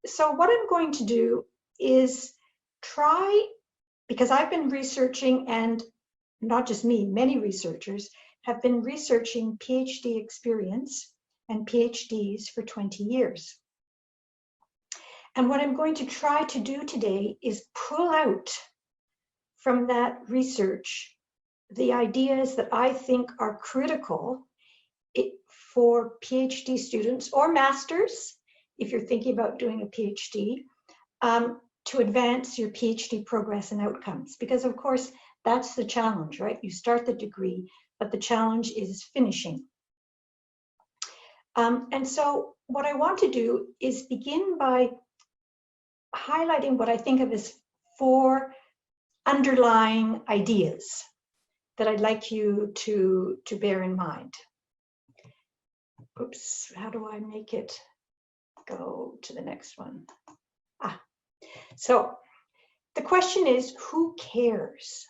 So what I'm going to do is try, because I've been researching, and not just me, many researchers have been researching PhD experience and PhDs for 20 years. And what I'm going to try to do today is pull out from that research the ideas that I think are critical for PhD students or masters, if you're thinking about doing a PhD, to advance your PhD progress and outcomes. Because of course, that's the challenge, right? You start the degree, but the challenge is finishing. And so what I want to do is begin by highlighting what I think of as 4 underlying ideas that I'd like you to bear in mind. Oops, how do I make it go to the next one? So the question is, who cares?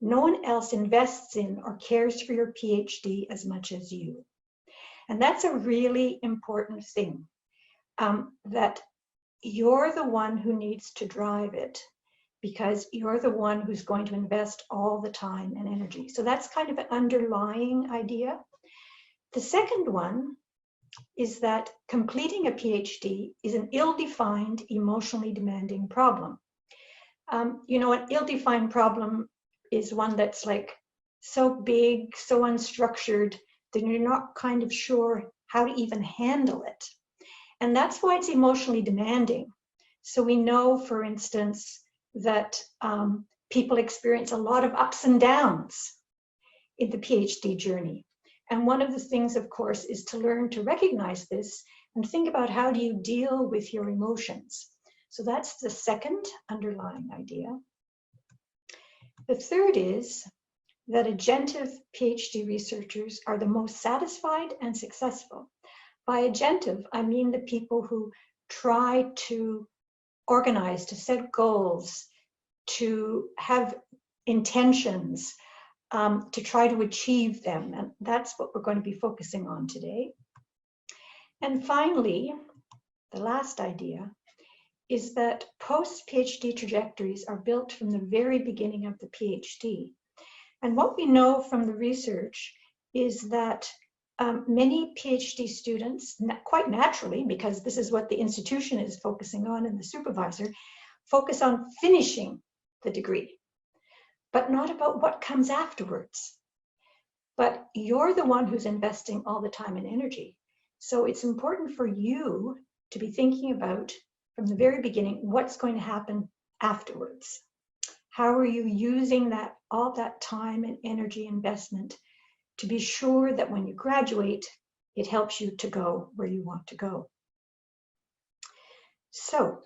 No one else invests in or cares for your PhD as much as you. And that's a really important thing, that you're the one who needs to drive it, because you're the one who's going to invest all the time and energy. So that's kind of an underlying idea. The second one is that completing a PhD is an ill-defined, emotionally demanding problem. You know, an ill-defined problem is one that's like so big, so unstructured, that you're not kind of sure how to even handle it. And that's why it's emotionally demanding. So we know, for instance, that people experience a lot of ups and downs in the PhD journey. And one of the things, of course, is to learn to recognize this and think about how do you deal with your emotions. So that's the second underlying idea. The third is that agentive PhD researchers are the most satisfied and successful. By agentive, I mean the people who try to organize, to set goals, to have intentions, to try to achieve them. And that's what we're going to be focusing on today. And finally, the last idea is that post-PhD trajectories are built from the very beginning of the PhD. And what we know from the research is that many PhD students, quite naturally, because this is what the institution is focusing on and the supervisor, focus on finishing the degree, but not about what comes afterwards. But you're the one who's investing all the time and energy. So it's important for you to be thinking about, from the very beginning, what's going to happen afterwards. How are you using all that time and energy investment to be sure that when you graduate, it helps you to go where you want to go. So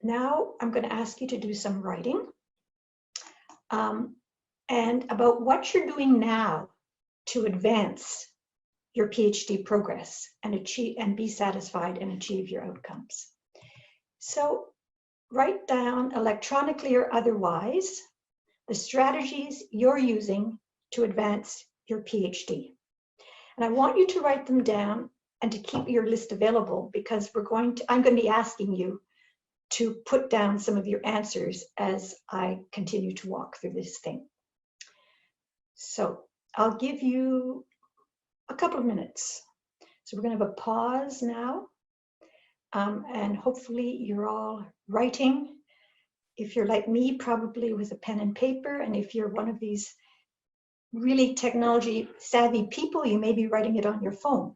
now I'm going to ask you to do some writing and about what you're doing now to advance your PhD progress and achieve and be satisfied and achieve your outcomes. So write down, electronically or otherwise, the strategies you're using to advance your PhD. And I want you to write them down and to keep your list available, because I'm going to be asking you to put down some of your answers as I continue to walk through this thing. So I'll give you a couple of minutes. So we're going to have a pause now, and hopefully you're all writing. If you're like me, probably with a pen and paper, and if you're one of these really technology savvy people, you may be writing it on your phone.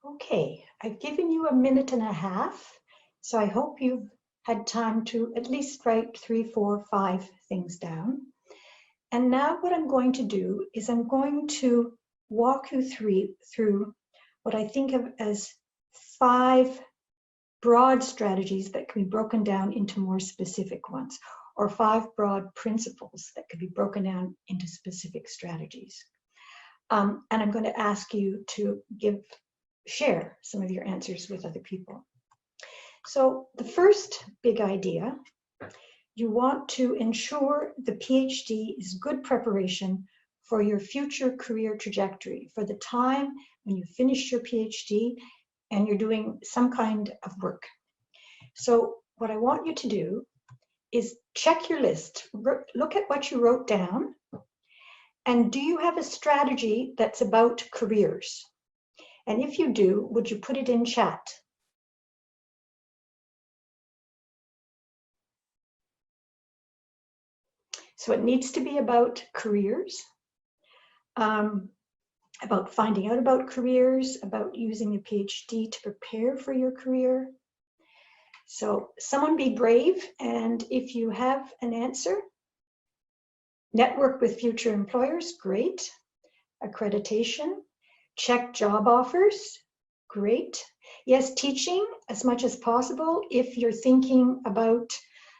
Okay, I've given you a minute and a half, so I hope you've had time to at least write 3, 4, 5 things down. And now what I'm going to do is I'm going to walk you through what I think of as 5 broad strategies that can be broken down into more specific ones, or 5 broad principles that could be broken down into specific strategies. And I'm going to ask you to share some of your answers with other people. So the first big idea, you want to ensure the PhD is good preparation for your future career trajectory, for the time when you finish your PhD and you're doing some kind of work. So what I want you to do is check your list, look at what you wrote down, and do you have a strategy that's about careers? And if you do, would you put it in chat? So it needs to be about careers, about finding out about careers, about using a PhD to prepare for your career. So someone be brave, and if you have an answer, network with future employers, great. Accreditation, check job offers, great. Yes, teaching as much as possible if you're thinking about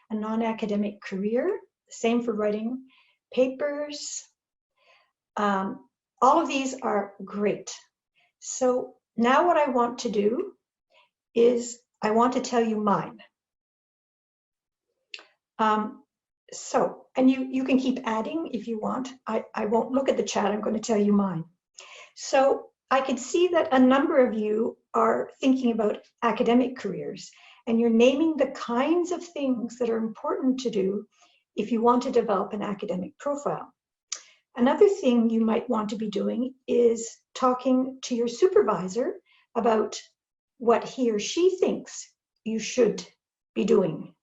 a non-academic career. Same for writing papers. All of these are great. So now what I want to do is I want to tell you mine. And you can keep adding if you want. I won't look at the chat, I'm going to tell you mine. So I could see that a number of you are thinking about academic careers, and you're naming the kinds of things that are important to do if you want to develop an academic profile. Another thing you might want to be doing is talking to your supervisor about what he or she thinks you should be doing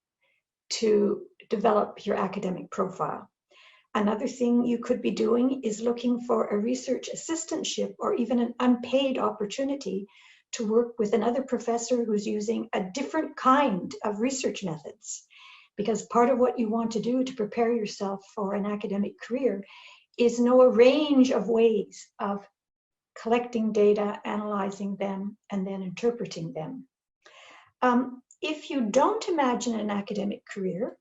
to develop your academic profile. Another thing you could be doing is looking for a research assistantship or even an unpaid opportunity to work with another professor who's using a different kind of research methods. Because part of what you want to do to prepare yourself for an academic career is know a range of ways of collecting data, analyzing them, and then interpreting them. If you don't imagine an academic career,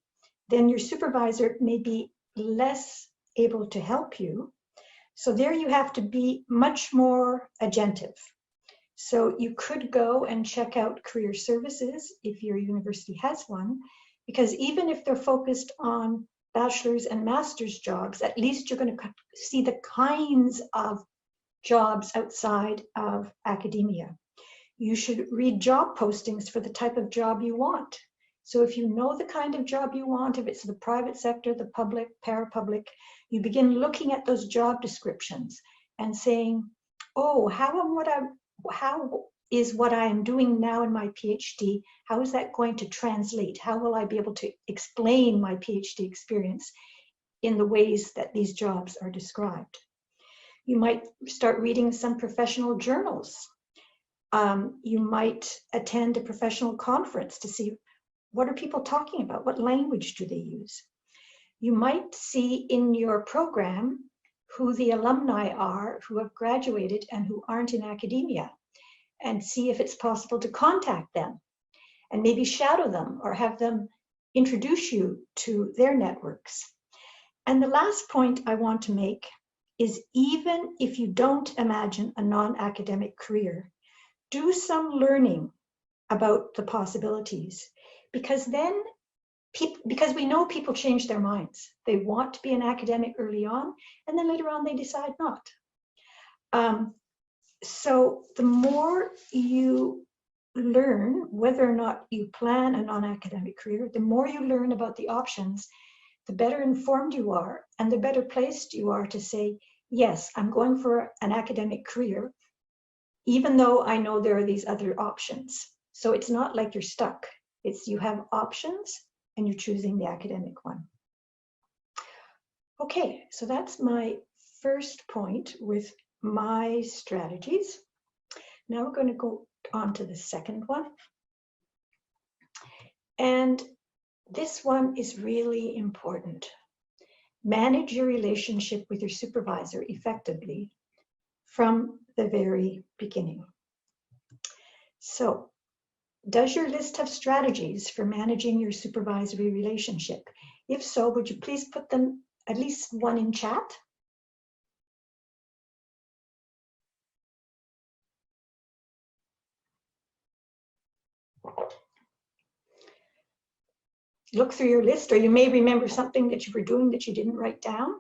then your supervisor may be less able to help you. So there you have to be much more agentive. So you could go and check out career services if your university has one, because even if they're focused on bachelor's and master's jobs, at least you're going to see the kinds of jobs outside of academia. You should read job postings for the type of job you want. So if you know the kind of job you want, if it's the private sector, the public, parapublic, you begin looking at those job descriptions and saying, oh, how is what I am doing now in my PhD, how is that going to translate? How will I be able to explain my PhD experience in the ways that these jobs are described? You might start reading some professional journals. You might attend a professional conference to see what are people talking about? What language do they use? You might see in your program who the alumni are who have graduated and who aren't in academia, and see if it's possible to contact them and maybe shadow them or have them introduce you to their networks. And the last point I want to make is, even if you don't imagine a non-academic career, do some learning about the possibilities, because then because we know people change their minds. They want to be an academic early on, and then later on they decide not. So the more you learn whether or not you plan a non-academic career, the more you learn about the options, the better informed you are, and the better placed you are to say, yes, I'm going for an academic career, even though I know there are these other options. So it's not like you're stuck. It's you have options and you're choosing the academic one. Okay, so that's my first point with my strategies. Now we're going to go on to the second one. And this one is really important. Manage your relationship with your supervisor effectively from the very beginning. So, does your list have strategies for managing your supervisory relationship? If so, would you please put them, at least one, in chat? Look through your list, or you may remember something that you were doing that you didn't write down.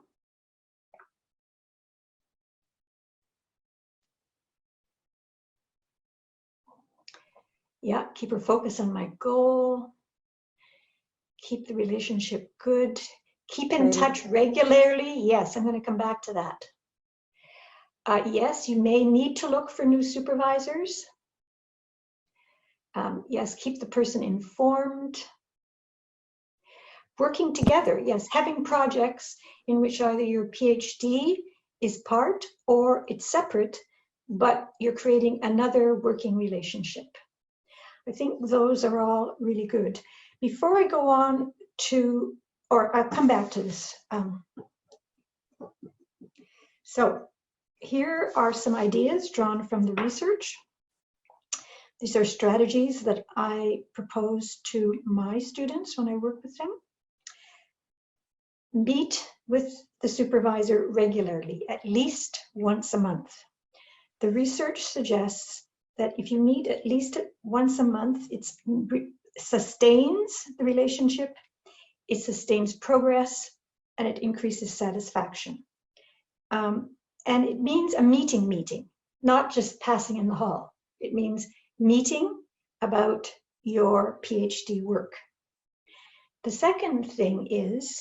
Yeah, keep her focus on my goal. Keep the relationship good. Keep in touch regularly. Yes, I'm going to come back to that. Yes, you may need to look for new supervisors. Yes, keep the person informed. Working together, yes, having projects in which either your PhD is part or it's separate, but you're creating another working relationship. I think those are all really good. Before I go on to, or I'll come back to this. So here are some ideas drawn from the research. These are strategies that I propose to my students when I work with them. Meet with the supervisor regularly, at least once a month. The research suggests that if you meet at least once a month, it sustains the relationship, it sustains progress, and it increases satisfaction. And it means a meeting, not just passing in the hall. It means meeting about your PhD work. The second thing is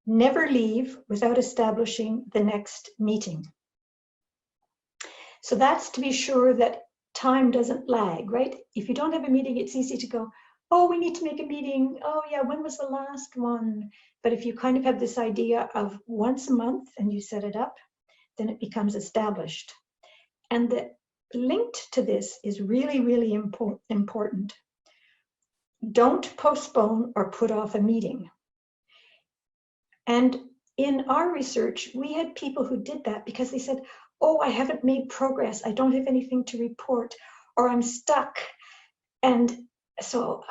never leave without establishing the next meeting. So that's to be sure that time doesn't lag, right? If you don't have a meeting, it's easy to go, oh, we need to make a meeting. Oh yeah, when was the last one? But if you kind of have this idea of once a month and you set it up, then it becomes established. And the linked to this is really, really important. Don't postpone or put off a meeting. And in our research, we had people who did that because they said, oh, I haven't made progress. I don't have anything to report, or I'm stuck. And so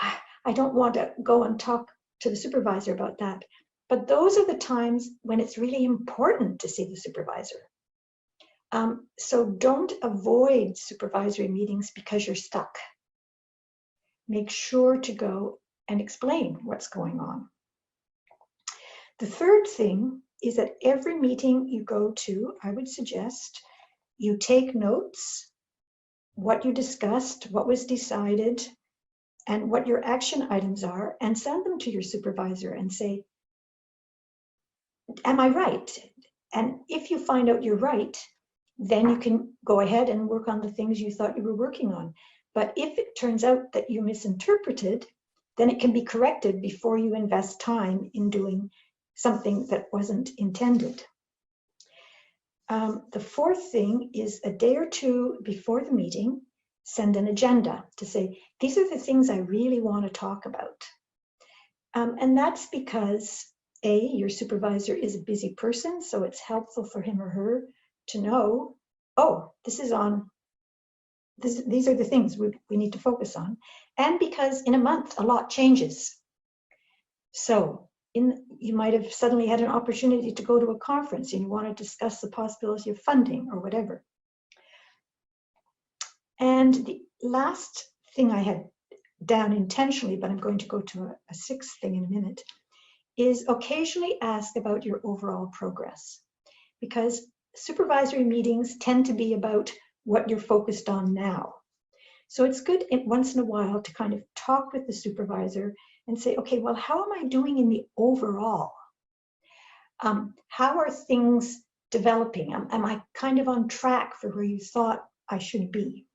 I don't want to go and talk to the supervisor about that. But those are the times when it's really important to see the supervisor. So don't avoid supervisory meetings because you're stuck. Make sure to go and explain what's going on. The third thing is that every meeting you go to, I would suggest you take notes, what you discussed, what was decided, and what your action items are, and send them to your supervisor and say, am I right? And if you find out you're right, then you can go ahead and work on the things you thought you were working on. But if it turns out that you misinterpreted, then it can be corrected before you invest time in doing something that wasn't intended. The fourth thing is a day or two before the meeting, send an agenda to say, these are the things I really want to talk about. And that's because A, your supervisor is a busy person, so it's helpful for him or her to know, oh, these are the things we need to focus on. And because in a month, a lot changes. So you might have suddenly had an opportunity to go to a conference and you want to discuss the possibility of funding or whatever. And the last thing I had down intentionally, but I'm going to go to a sixth thing in a minute, is occasionally ask about your overall progress. Because supervisory meetings tend to be about what you're focused on now. So it's good once in a while to kind of talk with the supervisor and say, okay, well, how am I doing in the overall? How are things developing? Am I kind of on track for where you thought I should be?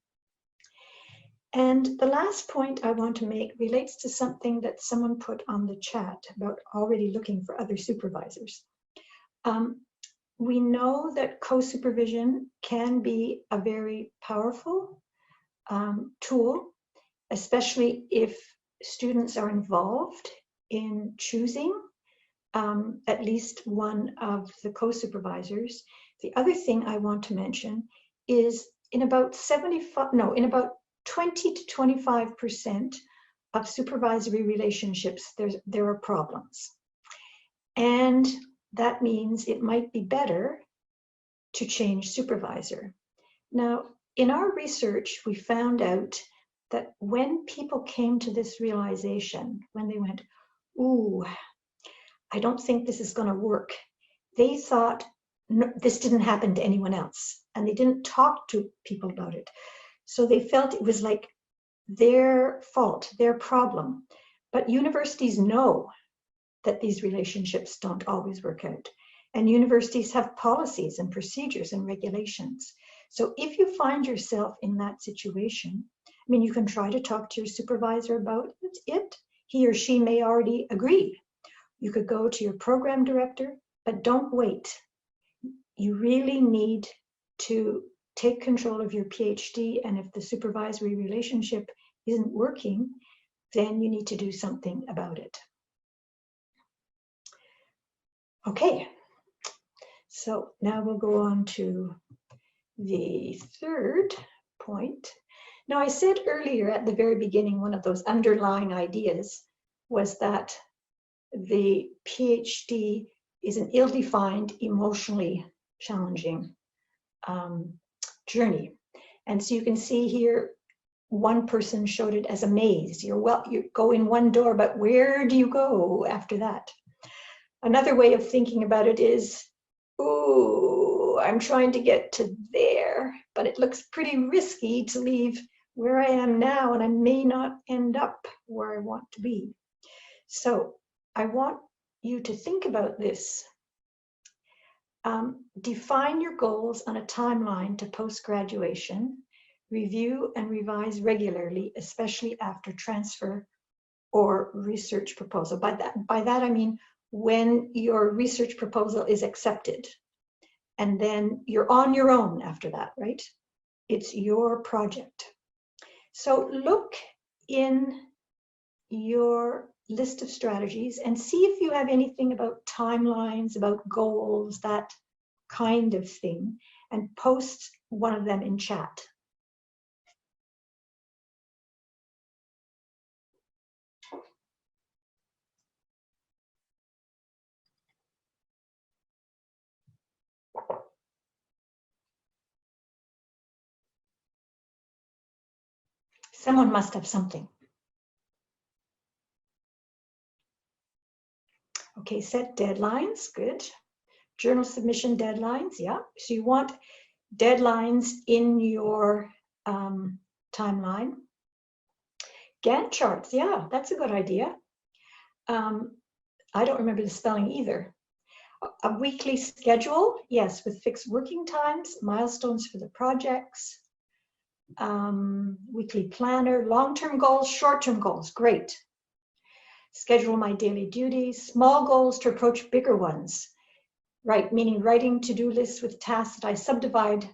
And the last point I want to make relates to something that someone put on the chat about already looking for other supervisors. we know that co-supervision can be a very powerful tool, especially if students are involved in choosing at least one of the co-supervisors. The other thing I want to mention is in about 20 to 25% of supervisory relationships, there are problems. And that means it might be better to change supervisor. Now, in our research, we found out that when people came to this realization, when they went, ooh, I don't think this is going to work, they thought no, this didn't happen to anyone else, and they didn't talk to people about it. So they felt it was like their fault, their problem. But universities know that these relationships don't always work out. And universities have policies and procedures and regulations. So if you find yourself in that situation, I mean, you can try to talk to your supervisor about it. He or she may already agree. You could go to your program director, but don't wait. You really need to take control of your PhD, and if the supervisory relationship isn't working, then you need to do something about it. Okay, so now we'll go on to the third point. Now, I said earlier at the very beginning, one of those underlying ideas was that the PhD is an ill-defined, emotionally challenging journey. And so you can see here, one person showed it as a maze. You go in one door, but where do you go after that? Another way of thinking about it is, ooh, I'm trying to get to there, but it looks pretty risky to leave where I am now, and I may not end up where I want to be. So I want you to think about this. Define your goals on a timeline to post-graduation. Review and revise regularly, especially after transfer or research proposal. By that I mean when your research proposal is accepted, and then you're on your own after that, right? It's your project. So look in your list of strategies and see if you have anything about timelines, about goals, that kind of thing, and post one of them in chat. Someone must have something. Okay, set deadlines, good. Journal submission deadlines, yeah. So you want deadlines in your timeline. Gantt charts, yeah, that's a good idea. I don't remember the spelling either. A weekly schedule, yes, with fixed working times, milestones for the projects, weekly planner, long-term goals, short-term goals, great. Schedule my daily duties, small goals to approach bigger ones, right? Meaning writing to-do lists with tasks that I subdivide.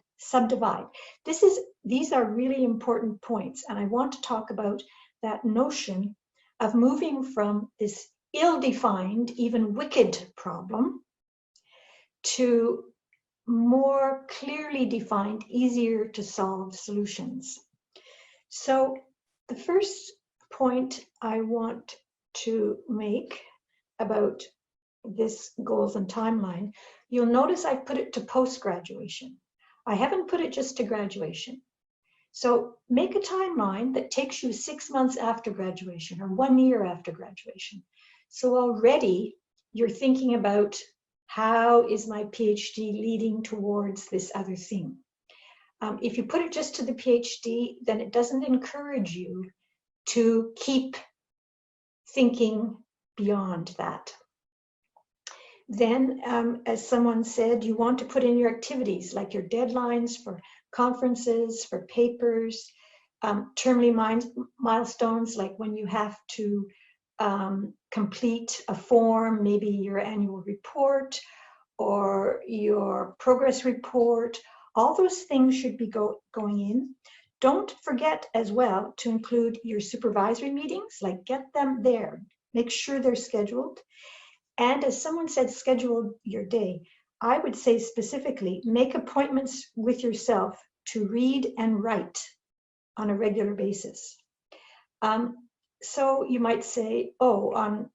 These are really important points, and I want to talk about that notion of moving from this ill-defined, even wicked problem to more clearly defined, easier to solve solutions. So the first point I want to make about this goals and timeline, you'll notice I've put it to post-graduation. I haven't put it just to graduation. So make a timeline that takes you 6 months after graduation or 1 year after graduation. So already you're thinking about, how is my PhD leading towards this other thing? If you put it just to the PhD, then it doesn't encourage you to keep thinking beyond that. Then, as someone said, you want to put in your activities, like your deadlines for conferences, for papers, termly milestones, like when you have to complete a form, maybe your annual report, or your progress report. All those things should be going in. Don't forget as well to include your supervisory meetings, like get them there. Make sure they're scheduled. And as someone said, schedule your day. I would say specifically, make appointments with yourself to read and write on a regular basis. So you might say, oh, on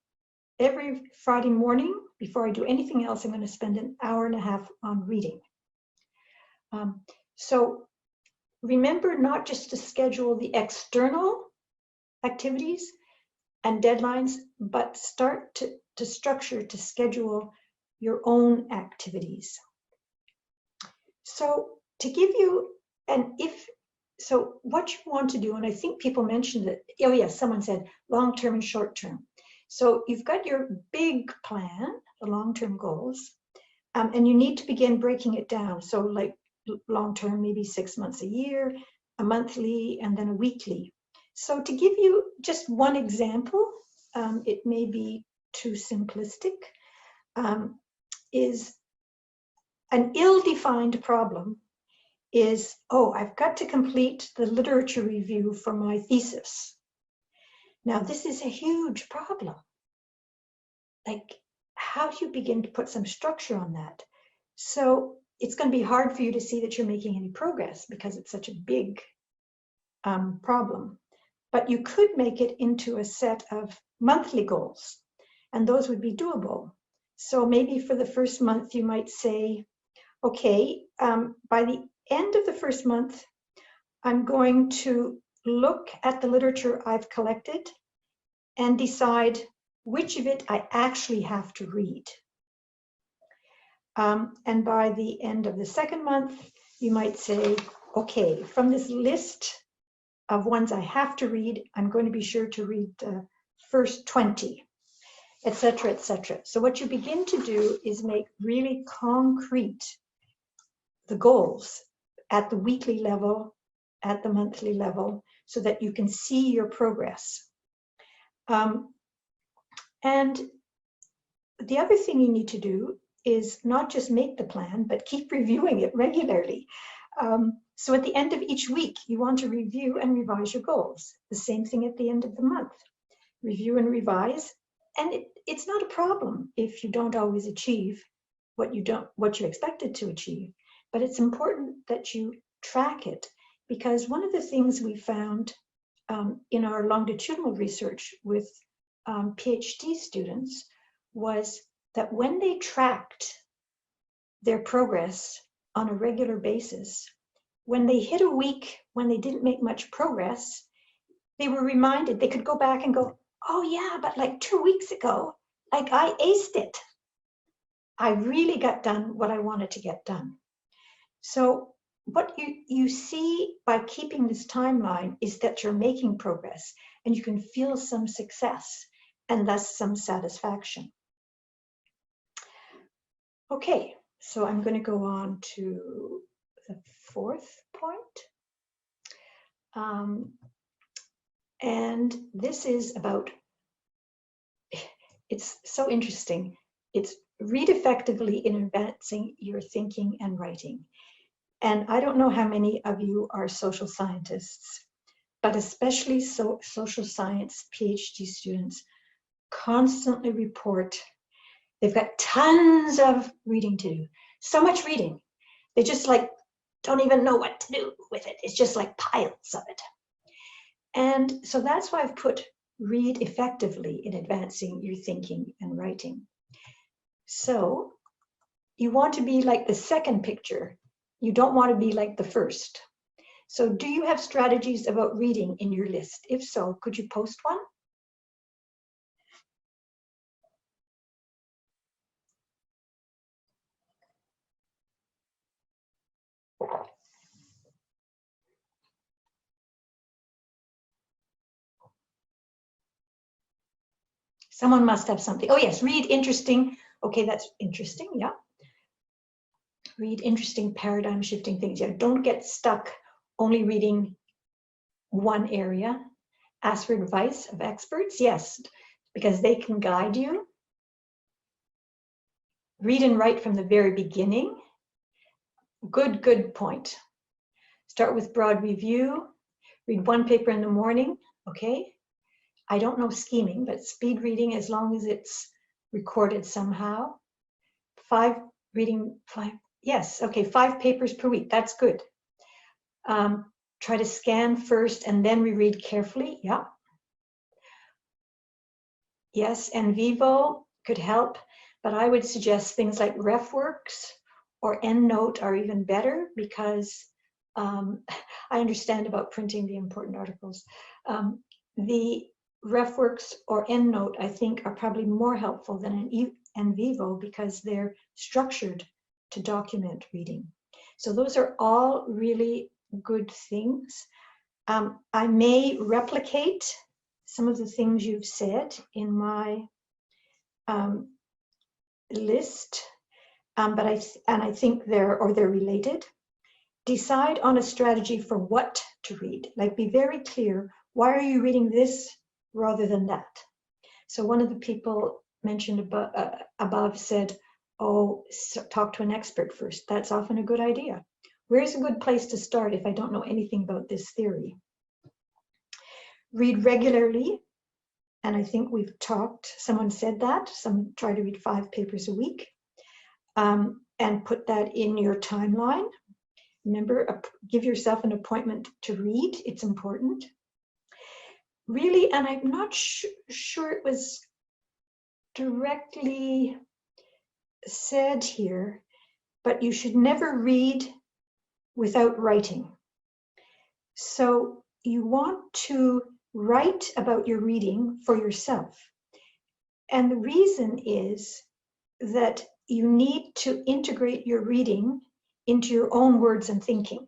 every Friday morning, before I do anything else, I'm going to spend an hour and a half on reading. So remember not just to schedule the external activities and deadlines, but start to structure, to schedule your own activities. So to give you so what you want to do, and I think people mentioned it, oh yes, someone said long-term and short-term. So you've got your big plan, the long-term goals, and you need to begin breaking it down. So like long-term, maybe 6 months a year, a monthly, and then a weekly. So to give you just one example, it may be too simplistic, is an ill-defined problem is, oh, I've got to complete the literature review for my thesis. Now, this is a huge problem. Like, how do you begin to put some structure on that? So it's going to be hard for you to see that you're making any progress because it's such a big problem. But you could make it into a set of monthly goals, and those would be doable. So maybe for the first month, you might say, okay, by the end of the first month, I'm going to look at the literature I've collected and decide which of it I actually have to read. And by the end of the second month, you might say, okay, from this list of ones I have to read, I'm going to be sure to read the first 20, etc., etc. So what you begin to do is make really concrete the goals at the weekly level, at the monthly level, so that you can see your progress. And the other thing you need to do is not just make the plan, but keep reviewing it regularly. So at the end of each week, you want to review and revise your goals. The same thing at the end of the month. Review and revise. And it's not a problem if you don't always achieve what you expected to achieve. But it's important that you track it, because one of the things we found in our longitudinal research with PhD students was that when they tracked their progress on a regular basis, when they hit a week when they didn't make much progress, they were reminded, they could go back and go, oh yeah, but like 2 weeks ago, like I aced it. I really got done what I wanted to get done. So what you see by keeping this timeline is that you're making progress and you can feel some success and thus some satisfaction. Okay, so I'm going to go on to the fourth point. And this is about, it's so interesting. It's read effectively in advancing your thinking and writing. And I don't know how many of you are social scientists, but especially social science PhD students constantly report they've got tons of reading to do. So much reading. They just like don't even know what to do with it. It's just like piles of it. And so that's why I've put read effectively in advancing your thinking and writing. So you want to be like the second picture. You don't want to be like the first. So do you have strategies about reading in your list? If so, could you post one? Someone must have something. Oh yes, read interesting. Okay, that's interesting, yeah. Read interesting paradigm shifting things. Yeah, don't get stuck only reading one area. Ask for advice of experts, yes, because they can guide you. Read and write from the very beginning. Good point. Start with broad review. Read one paper in the morning, okay? I don't know scheming, but speed reading as long as it's recorded somehow. 5 papers per week, that's good. Try to scan first and then reread carefully, yeah. Yes, NVivo could help, but I would suggest things like RefWorks or EndNote are even better because I understand about printing the important articles. The RefWorks or EndNote, I think, are probably more helpful than an NVivo because they're structured to document reading. So those are all really good things. I may replicate some of the things you've said in my list, but I think they're related. Decide on a strategy for what to read. Like, be very clear. Why are you reading this rather than that? So one of the people mentioned above said, oh, talk to an expert first. That's often a good idea. Where's a good place to start if I don't know anything about this theory? Read regularly. And I think we've talked, someone said that, some try to read 5 papers a week, and put that in your timeline. Remember, give yourself an appointment to read, it's important. Really, and I'm not sure it was directly said here, but you should never read without writing. So you want to write about your reading for yourself. And the reason is that you need to integrate your reading into your own words and thinking.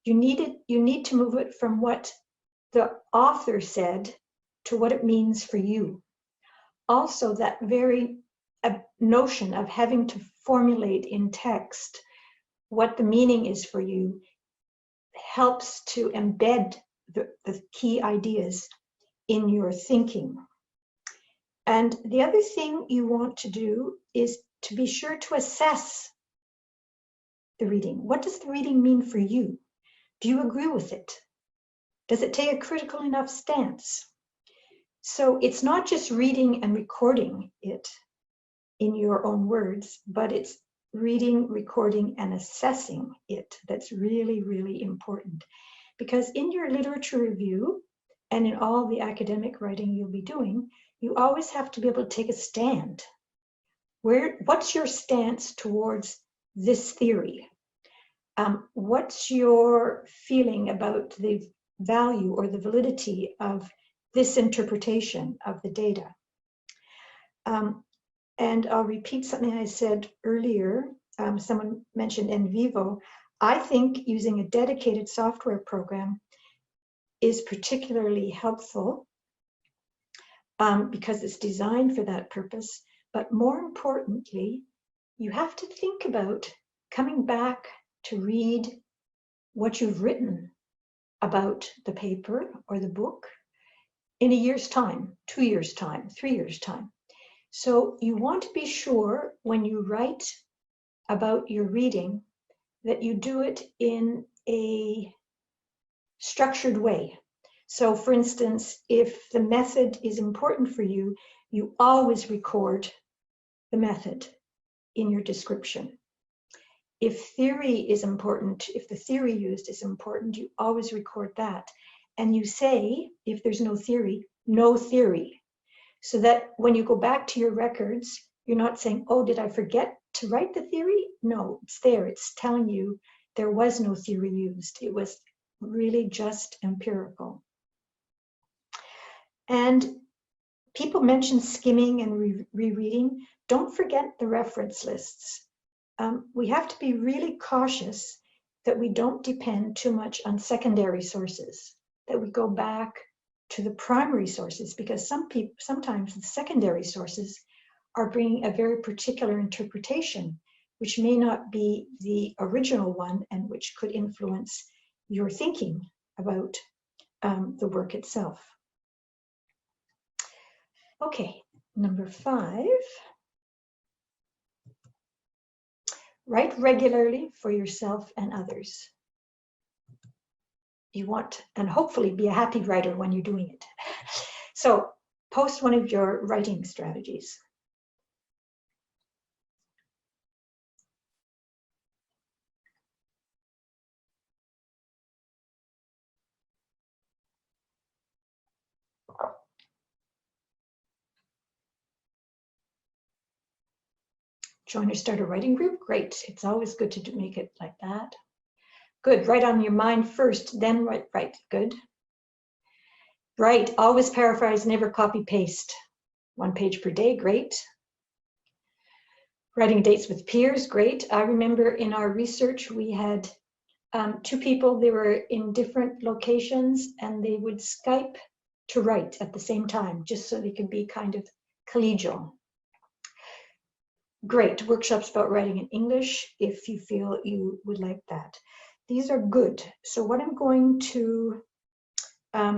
You need to move it from what the author said to what it means for you. Also, that very notion of having to formulate in text what the meaning is for you helps to embed the key ideas in your thinking. And the other thing you want to do is to be sure to assess the reading. What does the reading mean for you? Do you agree with it? Does it take a critical enough stance? So it's not just reading and recording it in your own words, but it's reading, recording, and assessing it. That's really, really important. Because in your literature review and in all the academic writing you'll be doing, you always have to be able to take a stand. What's your stance towards this theory? What's your feeling about the value or the validity of this interpretation of the data? And I'll repeat something I said earlier. Someone mentioned NVivo. I think using a dedicated software program is particularly helpful because it's designed for that purpose. But more importantly, you have to think about coming back to read what you've written about the paper or the book in a year's time, 2 years' time, 3 years' time. So you want to be sure when you write about your reading that you do it in a structured way. So for instance, if the method is important for you, you always record the method in your description. If theory is important, if the theory used is important, you always record that. And you say, if there's no theory, no theory. So that when you go back to your records, you're not saying, oh, did I forget to write the theory? No, it's there. It's telling you there was no theory used. It was really just empirical. And people mention skimming and rereading. Don't forget the reference lists. We have to be really cautious that we don't depend too much on secondary sources, that we go back to the primary sources, because sometimes the secondary sources are bringing a very particular interpretation, which may not be the original one and which could influence your thinking about the work itself. Okay, number 5. Write regularly for yourself and others. You want, and hopefully be a happy writer when you're doing it. So post one of your writing strategies. Join or start a writing group? Great. It's always good to make it like that. Good. Write on your mind first, then write. Good. Write. Always paraphrase, never copy paste. 1 page per day. Great. Writing dates with peers. Great. I remember in our research we had 2 people. They were in different locations and they would Skype to write at the same time, just so they could be kind of collegial. Great. Workshops about writing in English if you feel you would like that. These are good. So what I'm going to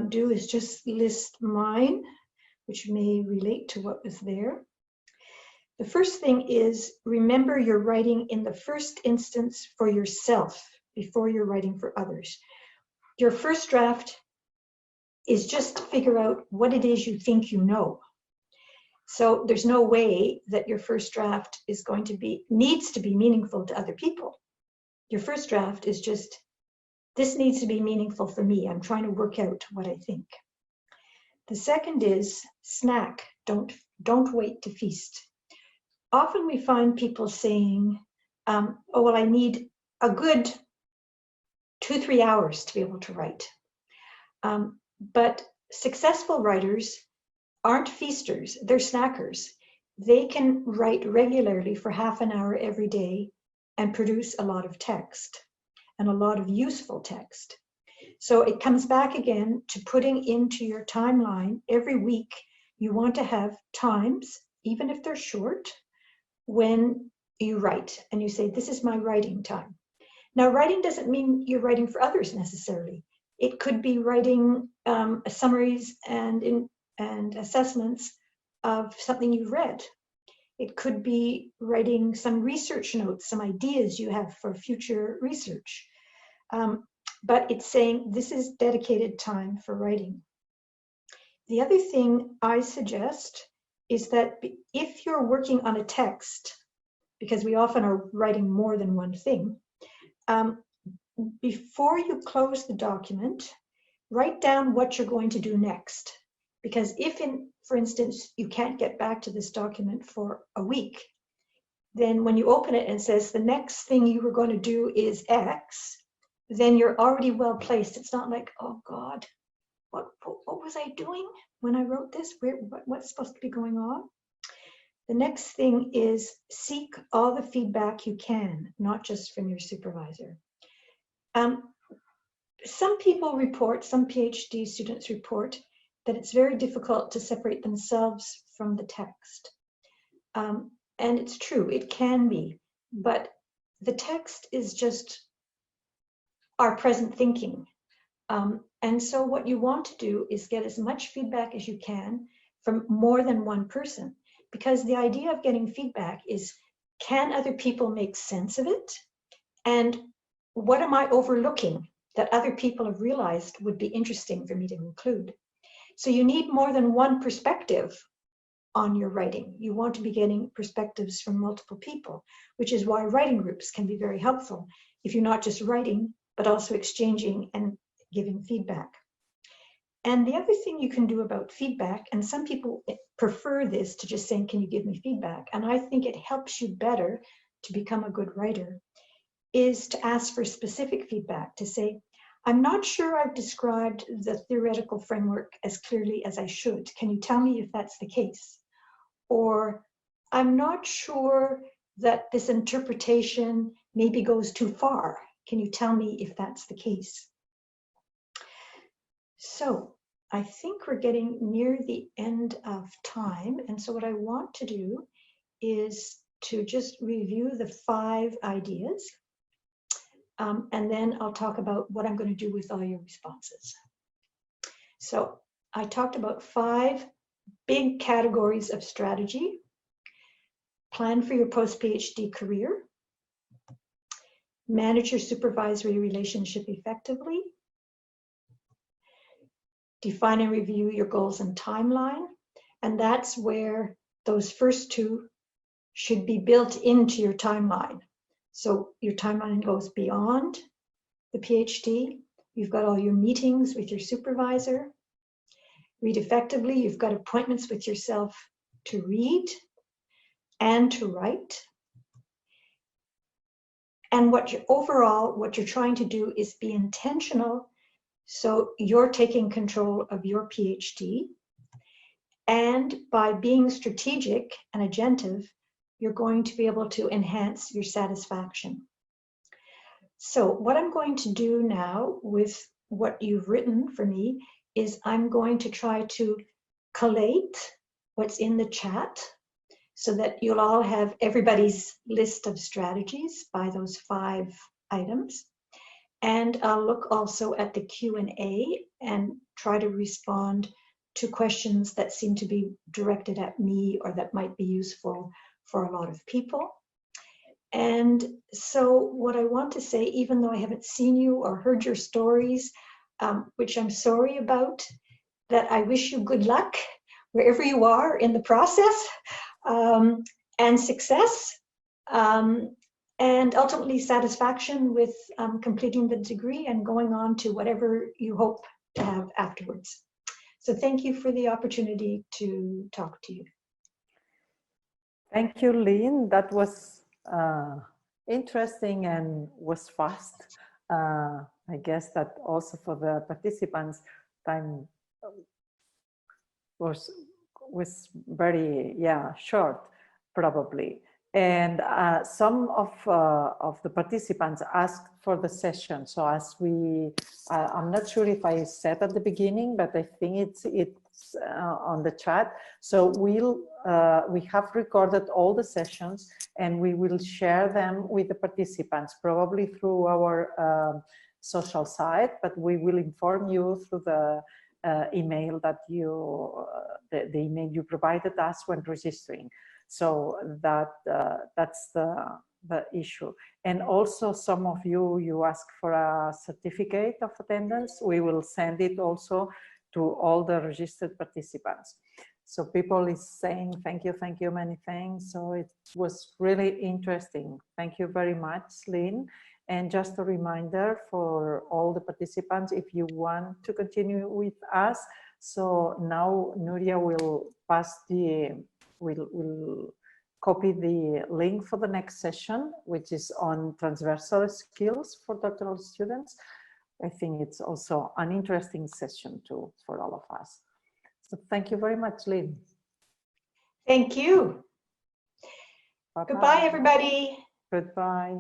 do is just list mine, which may relate to what was there. The first thing is, remember you're writing in the first instance for yourself before you're writing for others. Your first draft is just to figure out what it is you think you know. So there's no way that your first draft is going to be, needs to be meaningful to other people. Your first draft is just, this needs to be meaningful for me. I'm trying to work out what I think. The second is snack. Don't wait to feast. Often we find people saying, oh, well, I need a good 2-3 hours to be able to write. But successful writers aren't feasters, they're snackers. They can write regularly for half an hour every day and produce a lot of text and a lot of useful text. So it comes back again to putting into your timeline every week. You want to have times, even if they're short, when you write and you say, this is my writing time. Now, writing doesn't mean you're writing for others necessarily. It could be writing summaries and assessments of something you've read. It could be writing some research notes, some ideas you have for future research. But it's saying this is dedicated time for writing. The other thing I suggest is that if you're working on a text, because we often are writing more than one thing, before you close the document, write down what you're going to do next. Because if, for instance, you can't get back to this document for a week, then when you open it and it says the next thing you were going to do is X, then you're already well placed. It's not like, oh God, what was I doing when I wrote this? What's supposed to be going on? The next thing is seek all the feedback you can, not just from your supervisor. Some people report, some PhD students report, that it's very difficult to separate themselves from the text. And it's true, it can be, but the text is just our present thinking. And so what you want to do is get as much feedback as you can from more than one person, because the idea of getting feedback is, can other people make sense of it? And what am I overlooking that other people have realized would be interesting for me to include? So you need more than one perspective on your writing. You want to be getting perspectives from multiple people, which is why writing groups can be very helpful if you're not just writing, but also exchanging and giving feedback. And the other thing you can do about feedback, and some people prefer this to just saying, can you give me feedback? And I think it helps you better to become a good writer, is to ask for specific feedback, to say, I'm not sure I've described the theoretical framework as clearly as I should. Can you tell me if that's the case? Or I'm not sure that this interpretation maybe goes too far. Can you tell me if that's the case? So I think we're getting near the end of time. And so what I want to do is to just review the 5 ideas. And then I'll talk about what I'm going to do with all your responses. So I talked about 5 big categories of strategy. Plan for your post-PhD career. manage your supervisory relationship effectively, define and review your goals and timeline. And that's where those first two should be built into your timeline. So your timeline goes beyond the PhD. You've got all your meetings with your supervisor. Read effectively. You've got appointments with yourself to read and to write. And what you're trying to do is be intentional. So you're taking control of your PhD. And by being strategic and agentive, you're going to be able to enhance your satisfaction. So what I'm going to do now with what you've written for me is I'm going to try to collate what's in the chat so that you'll all have everybody's list of strategies by those 5 items. And I'll look also at the Q&A and try to respond to questions that seem to be directed at me or that might be useful for a lot of people. And so what I want to say, even though I haven't seen you or heard your stories, which I'm sorry about, that I wish you good luck wherever you are in the process, and success, and ultimately satisfaction with completing the degree and going on to whatever you hope to have afterwards. So thank you for the opportunity to talk to you. Thank you, Lynn. That was interesting and was fast. I guess that also for the participants, time was very short, probably. And some of the participants asked for the session. So as I'm not sure if I said at the beginning, but I think it's on the chat. So we have recorded all the sessions and we will share them with the participants, probably through our social site, but we will inform you through the email that the email you provided us when registering. So that's the issue. And also some of you asked for a certificate of attendance. We will send it also to all the registered participants. So people is saying thank you, many thanks. So it was really interesting. Thank you very much, Lynn. And just a reminder for all the participants, if you want to continue with us, so now Nuria will pass will copy the link for the next session, which is on transversal skills for doctoral students. I think it's also an interesting session too for all of us. So thank you very much, Lynn. Thank you. Bye-bye. Goodbye, everybody. Goodbye.